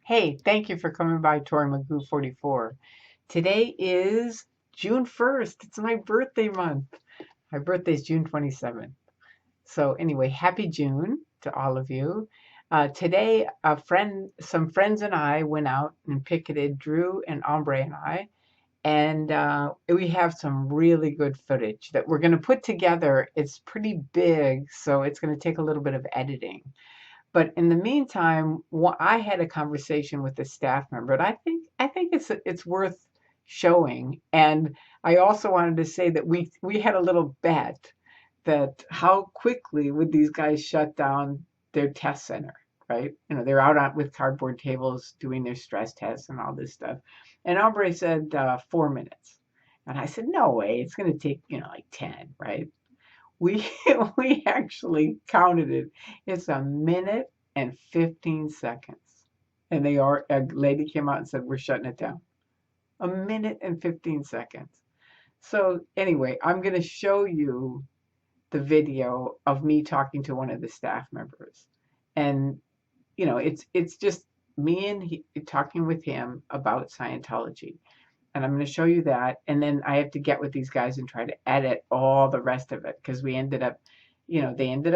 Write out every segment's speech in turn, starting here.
Hey, thank you for coming by, Tory Magoo 44. Today is June 1st. It's my birthday month. My birthday is June 27th. So anyway, happy June to all of you. Today, some friends and I went out and picketed, Drew and Hombre and I, and we have some really good footage that we're going to put together. It's pretty big, so it's going to take a little bit of editing. But in the meantime, I had a conversation with a staff member, and I think it's worth showing. And I also wanted to say that we had a little bet that how quickly would these guys shut down their test center, right? They're out with cardboard tables doing their stress tests and all this stuff. And Aubrey said 4 minutes, and I said no way, it's going to take like 10, right? We we actually counted it. It's a minute and 15 seconds. And a lady came out and said, we're shutting it down. A minute and 15 seconds. So anyway, I'm going to show you the video of me talking to one of the staff members. And, it's just me and he talking with him about Scientology. And I'm going to show you that. And then I have to get with these guys and try to edit all the rest of it because they ended up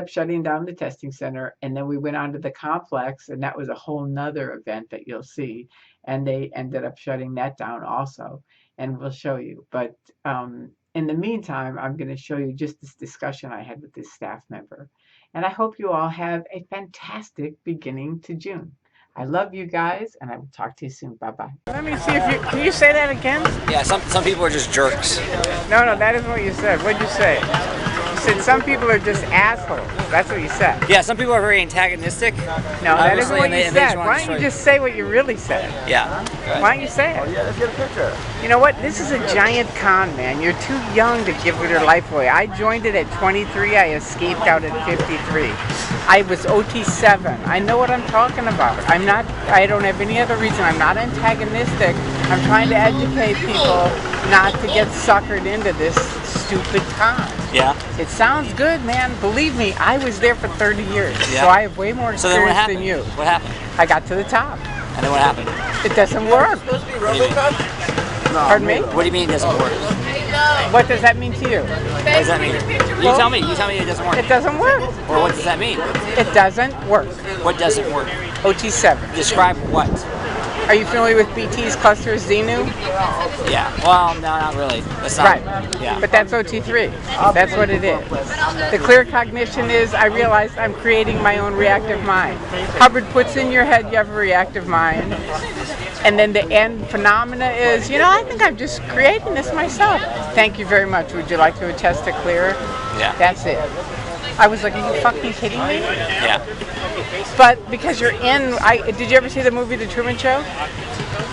shutting down the testing center. And then we went on to the complex, and that was a whole nother event that you'll see. And they ended up shutting that down also. And we'll show you. But in the meantime, I'm going to show you just this discussion I had with this staff member. And I hope you all have a fantastic beginning to June. I love you guys, and I will talk to you soon. Bye-bye. Let me see if can you say that again? Yeah, some people are just jerks. No, that isn't what you said. What'd you say? You said some people are just assholes. That's what you said. Yeah, some people are very antagonistic. No, that isn't what you said. Why don't you just say what you really said? Yeah. Why don't you say it? Yeah, let's get a picture. You know what? This is a giant con, man. You're too young to give your life away. I joined it at 23. I escaped out at 53. I was OT7. I know what I'm talking about. I don't have any other reason. I'm not antagonistic. I'm trying to educate people not to get suckered into this stupid con. Yeah. It sounds good, man. Believe me, I was there for 30 years. Yeah. So I have way more So then what experience happened? than you. What happened? I got to the top. And then what happened? It doesn't work. Pardon me? What do you mean it doesn't work? What does that mean to you? What does that mean? You tell me. You tell me it doesn't work. It doesn't work. Or what does that mean? It doesn't work. What doesn't work? OT7. Describe what? Are you familiar with BT's cluster Xenu? Yeah. Well, no, not really. That's not. Right. Yeah. But that's OT3. That's what it is. The clear cognition is I realized I'm creating my own reactive mind. Hubbard puts in your head you have a reactive mind. And then the end phenomena is, I think I'm just creating this myself. Thank you very much. Would you like to attest to clear? Yeah. That's it. I was like, are you fucking kidding me? Yeah. But because you're did you ever see the movie The Truman Show?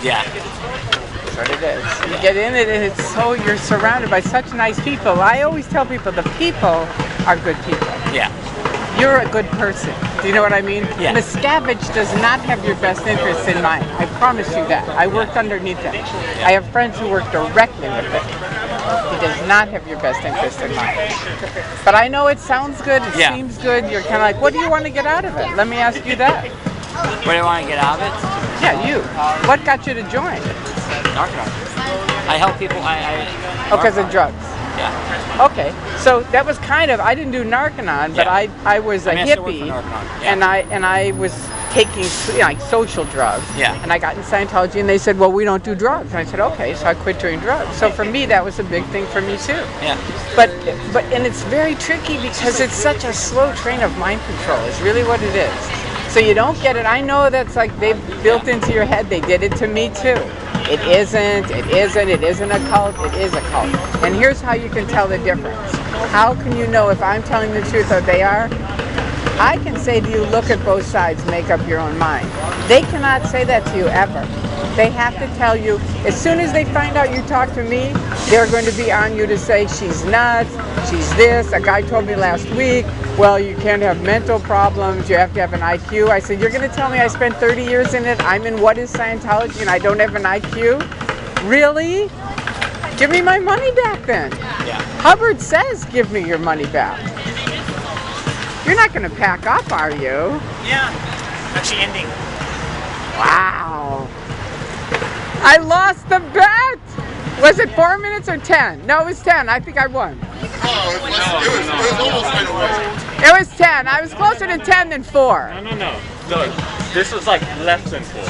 Yeah. That's what it is. You get in it and you're surrounded by such nice people. I always tell people the people are good people. Yeah. You're a good person. Do you know what I mean? Yeah. Miscavige does not have your best interests in mind. I promise you that. I worked underneath him. I have friends who work directly with him. He does not have your best interest in mind. But I know it sounds good. It seems good. You're kind of like, what do you want to get out of it? Let me ask you that. What do you want to get out of it? Yeah, you. What got you to join? Narcotics. I help people. Because of drugs. Yeah. Okay, so that was I didn't do Narconon, but I was a hippie, and I was taking social drugs. Yeah. And I got in Scientology, and they said, well, we don't do drugs. And I said, okay, so I quit doing drugs. So for me, that was a big thing for me too. Yeah. But it's very tricky because it's such a slow train of mind control. Is really what it is. So you don't get it. I know that's like they've built into your head. They did it to me too. It isn't a cult, it is a cult. And here's how you can tell the difference. How can you know if I'm telling the truth or they are? I can say to you, look at both sides, make up your own mind. They cannot say that to you ever. They have to tell you, as soon as they find out you talk to me, they're going to be on you to say, she's nuts, she's this. A guy told me last week, well, you can't have mental problems, you have to have an IQ. I said, you're going to tell me I spent 30 years in it, I'm in what is Scientology, and I don't have an IQ? Really? Give me my money back then. Yeah. Hubbard says, give me your money back. You're not going to pack up, are you? Yeah. That's the ending. Wow. no. I lost the bet. Was it 4 minutes or 10? No, it was 10. I think I won. No, it was almost right away. It was 10. I was closer to 10 than 4. No, this was like less than 4.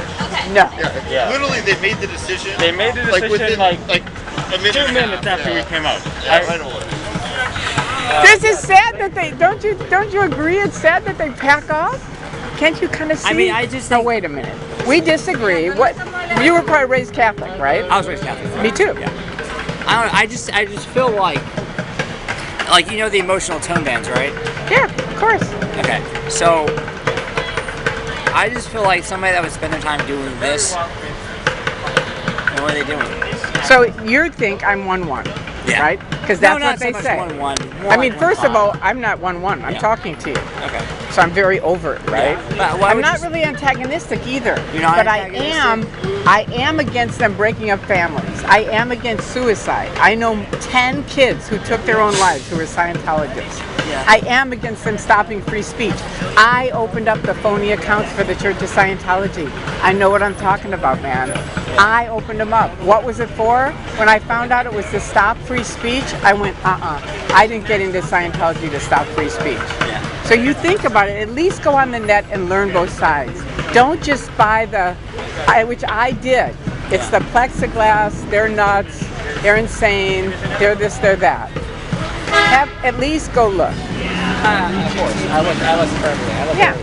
No. Yeah. Literally, they made the decision. They made the decision within like a minute 2 minutes after we came out. Yeah, right away. This is sad that they don't you agree it's sad that they pack off? Can't you kind of see? I mean, I just Oh, think, wait a minute. We disagree. What? You were probably raised Catholic, right? I was raised Catholic. Me too. Yeah. I don't know, I just feel like you know the emotional tone bands, right? Yeah, of course. Okay. So I just feel like somebody that would spend their time doing this, and what are they doing? So you think I'm 1-1, Yeah. right? Because that's no, not what they so much say. 1-1. I mean, first of all, I'm not 1-1. I'm Yeah. talking to you. Okay. So I'm very overt, right? Yeah. But why I'm would not you- really antagonistic either. You're not but antagonistic? I am against them breaking up families. I am against suicide. I know 10 kids who took their own lives who were Scientologists. Yeah. I am against them stopping free speech. I opened up the Phony accounts for the Church of Scientology. I know what I'm talking about, man. I opened them up. What was it for? When I found out it was to stop free speech, I went, I didn't get into Scientology to stop free speech. Yeah. So you think about it, at least go on the net and learn both sides. Don't just buy which I did. It's the plexiglass, they're nuts, they're insane, they're this, they're that. At least go look. Of course. I listen perfectly. Yeah.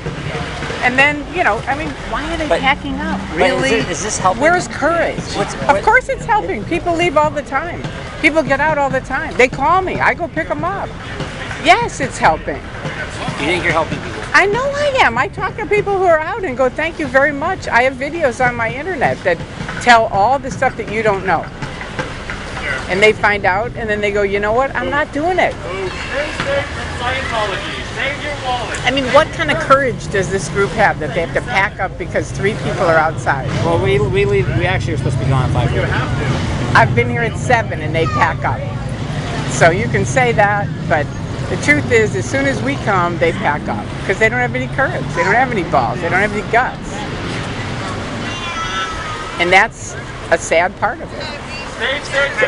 And then, I mean, why are they But- packing up? but Really? is this helping? Where's courage? Of course it's helping. People leave all the time. People get out all the time. They call me. I go pick them up. Yes, it's helping. You think you're helping people? I know I am. I talk to people who are out and go, thank you very much. I have videos on my internet that tell all the stuff that you don't know. And they find out, and then they go, you know what? I'm not doing it. Scientology, save your wallet. I mean, what kind of courage does this group have that they have to pack up because 3 people are outside? Well, we leave. We actually are supposed to be gone at 5:30. I've been here at 7 and they pack up. So you can say that, but the truth is, as soon as we come, they pack up because they don't have any courage. They don't have any balls. They don't have any guts. And that's a sad part of it.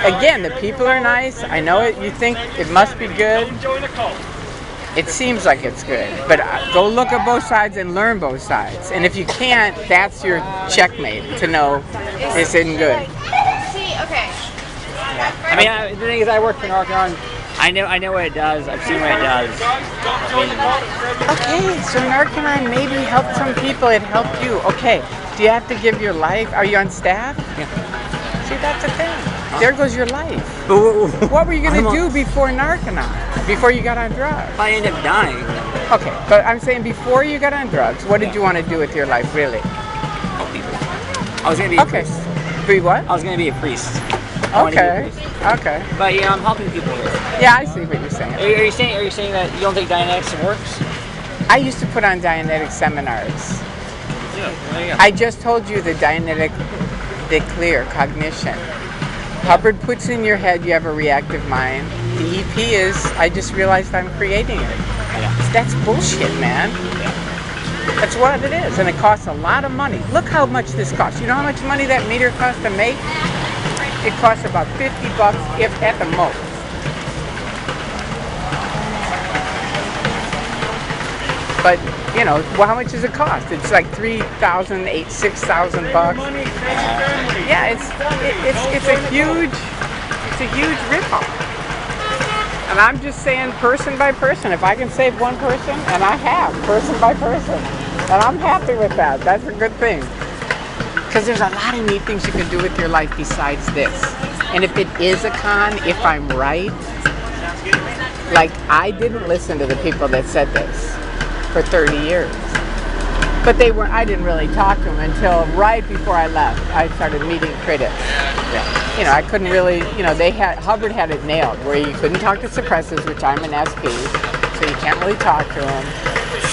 Again, the people are nice. I know it. You think it must be good. Don't join a cult. It seems like it's good, but go look at both sides and learn both sides. And if you can't, that's your checkmate to know this isn't good. See, okay. I mean, the thing is, I work for Narcon. I know what it does. I've seen what it does. Okay, so Narcan maybe helped some people. It helped you. Okay, do you have to give your life? Are you on staff? Yeah. See, that's the thing. There goes your life. But What were you going to do before Narcan? Before you got on drugs? if I end up dying, Okay, but I'm saying before you got on drugs, what did you want to do with your life, really? help people. I was gonna be a Okay. priest. Be what? I was gonna be a priest. I wanted to be a Okay. priest. Okay. But yeah, I'm helping people here. Yeah, I see what you're saying. Are you saying that you don't think Dianetics works? I used to put on Dianetic seminars. Yeah. There you go. I just told you the Dianetic, the clear cognition. Hubbard puts in your head you have a reactive mind. The EP is, I just realized I'm creating it. Yeah. That's bullshit, man. That's what it is, and it costs a lot of money. Look how much this costs. You know how much money that meter costs to make? It costs about $50, if at the most. But well, how much does it cost? It's like $3,000, $6,000. Yeah, it's a huge ripoff. And I'm just saying, person by person. If I can save one person, and I have, person by person, and I'm happy with that. That's a good thing. Because there's a lot of neat things you can do with your life besides this. And if it is a con, if I'm right, like I didn't listen to the people that said this for 30 years. But I didn't really talk to them until right before I left. I started meeting critics. I couldn't really, Hubbard had it nailed where you couldn't talk to suppressors, which I'm an SP, so you can't really talk to them.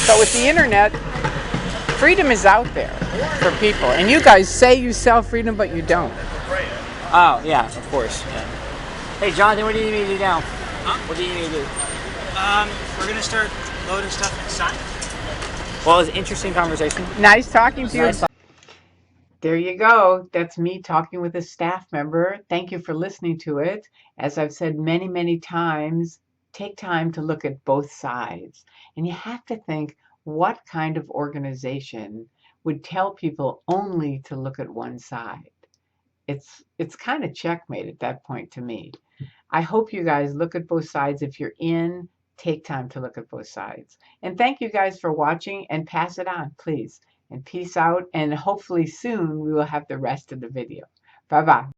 But with the internet, freedom is out there for people. And you guys say you sell freedom, but you don't. Oh yeah, of course. Yeah. Hey Jonathan, what do you need me to do now? Huh? What do you need me to do? We're gonna start loading stuff inside. Well, it was an interesting conversation. Nice talking to you. Nice. There you go. That's me talking with a staff member. Thank you for listening to it. As I've said many, many times, take time to look at both sides. And you have to think, what kind of organization would tell people only to look at one side? It's kind of checkmate at that point to me. I hope you guys look at both sides. If you're in, take time to look at both sides. And thank you guys for watching, and pass it on, please. And peace out. And hopefully soon we will have the rest of the video. Bye-bye.